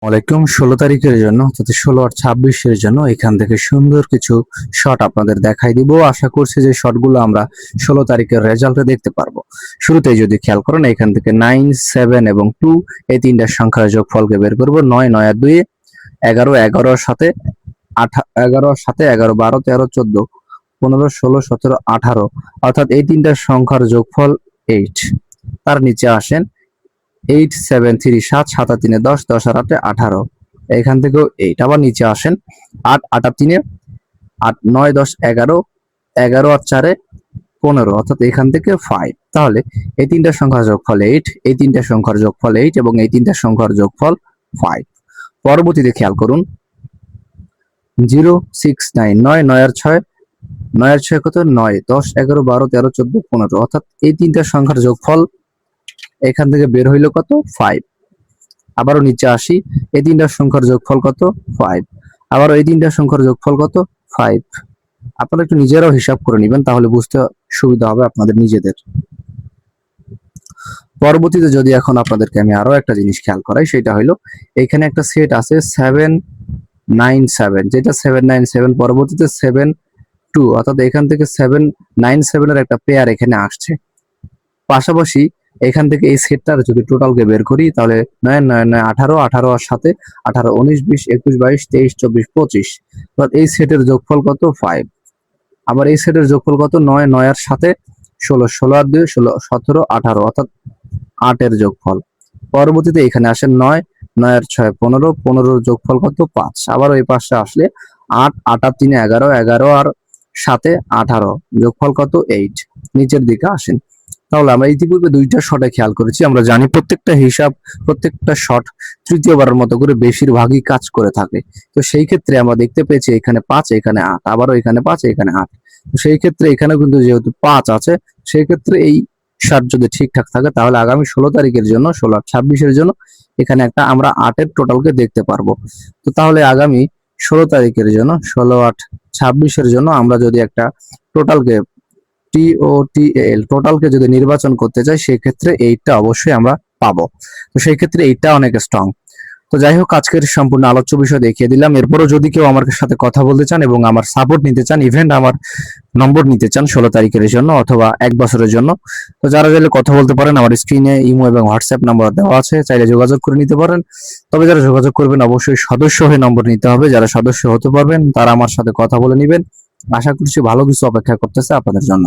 ওয়ালাইকুম 16 তারিখের জন্য অর্থাৎ 16 আর 26-এর জন্য এখান থেকে সুন্দর কিছু শট আপনাদের দেখাই দিব। আশা করছি যে শটগুলো আমরা 16 তারিখের রেজাল্টে দেখতে পারবো। শুরুতেই যদি খেয়াল করেন এখান থেকে 9, 7 এবং 2 এই তিনটা সংখ্যার যোগফলকে বের করব। 9, 9 আর 2 11, 11 এর সাথে 11 সাথে 11, 12, 13, 14, 15, 16, 17, 18 অর্থাৎ এই তিনটা সংখ্যার যোগফল 8। তার নিচে আসেন 8, 7, 3, 7, 7 আর 3, 10, 10 আর 8, 18 এখান থেকেও 8। আবার নিচে আসেন 8, 8 আর 3, 8, 9, 10, 11, 11 আর 4, 15 অর্থাৎ এখান থেকে 5। তাহলে এই তিনটা সংখ্যার যোগফল 8, এই তিনটা সংখ্যার যোগফল 8 এবং এই তিনটা সংখ্যার যোগফল 5। পরবর্তীতে খেয়াল করুন 0, 6, 9, 9, 9 আর 6, 9 আর 6 কত 9, 10, 11, 12, 13, 14, 15 অর্থাৎ এই তিনটা সংখ্যার যোগফল এখান থেকে বের হইল কত 5। আবারও নিচে আসি এই তিনটা সংখ্যার যোগফল কত 5। আবারও এই তিনটা সংখ্যার যোগফল কত 5। আপনারা একটু নিজেরাও হিসাব করে নেবেন তাহলে বুঝতে সুবিধা হবে আপনাদের নিজেদের। পরবর্তীতে যদি এখন আপনাদেরকে আমি আরো একটা জিনিস খেয়াল করাই সেটা হলো এখানে একটা সেট আছে 7, 9, 7 যেটা 7, 9, 7 পরবর্তীতে 7, 2 অর্থাৎ এখান থেকে 7, 9, 7 এর একটা পেয়ার এখানে আসছে। পাশাপাশি এখান থেকে এই সেটটার যদি টোটালকে বের করি তাহলে 9, 9, 9, 18, 18 আর সাথে 18, 19, 20, 21, 22, 23, 24, 25 অর্থাৎ এই সেটের যোগফল কত 5। আবার এই সেটের যোগফল কত 9, 9 আর সাথে 16, 16 আর 2, 16, 17, 18 অর্থাৎ 8 এর যোগফল। পরবর্তীতে এখানে আসে 9, 9 আর 6, 15, 15 এর যোগফল কত 5। আবার ওই পাশে আসলে 8, 8 আর 3, 11, 11 আর সাথে 18 যোগফল কত 8। নিচের দিকে আসেন তাহলে আমরা ইতিপূর্বে দুইটা শটে খেয়াল করেছি, আমরা জানি প্রত্যেকটা শট তৃতীয়বারের মতো করে বেশিরভাগই কাজ করে থাকে। তো সেই ক্ষেত্রে আমরা দেখতে পেয়েছি এখানে 5, এখানে 8, আবারও এখানে 5, এখানে 8। তো সেই ক্ষেত্রে এখানে কিন্তু যেহেতু 5 আছে সেই ক্ষেত্রে এই শট যদি ঠিকঠাক থাকে তাহলে আগামী 16 তারিখের জন্য 16 আর 26-এর জন্য এখানে একটা আমরা 8 এর টোটালকে দেখতে পারবো। তো তাহলে আগামী 16 তারিখের জন্য 16, 8, 26-এর জন্য আমরা যদি একটা টোটালকে টোটাল টোটালকে যদি নির্বাচন করতে চাই সেক্ষেত্রে এইটা অবশ্যই আমরা পাবো। তো সেই ক্ষেত্রে এইটা অনেক স্ট্রং। তো যাই হোক আজকের সম্পূর্ণ আলোচ্য বিষয় দেখিয়ে দিলাম। এরপরও যদি কেউ আমার সাথে কথা বলতে চান এবং আমার সাপোর্ট নিতে চান, ইভেন্ট আমার নম্বর নিতে চান 16 তারিখের জন্য অথবা 1 বছরের জন্য, তো যারা চাইলে কথা বলতে পারেন। আমার স্ক্রিনে ইমো এবং হোয়াটসঅ্যাপ নাম্বার দেওয়া আছে, চাইলে যোগাযোগ করে নিতে পারেন। তবে যারা যোগাযোগ করবেন অবশ্যই সদস্য হয়ে নম্বর নিতে হবে। যারা সদস্য হতে পারবেন তারা আমার সাথে কথা বলে নেবেন। আশা করছি ভালো কিছু অপেক্ষা করতেছে আপনাদের জন্য।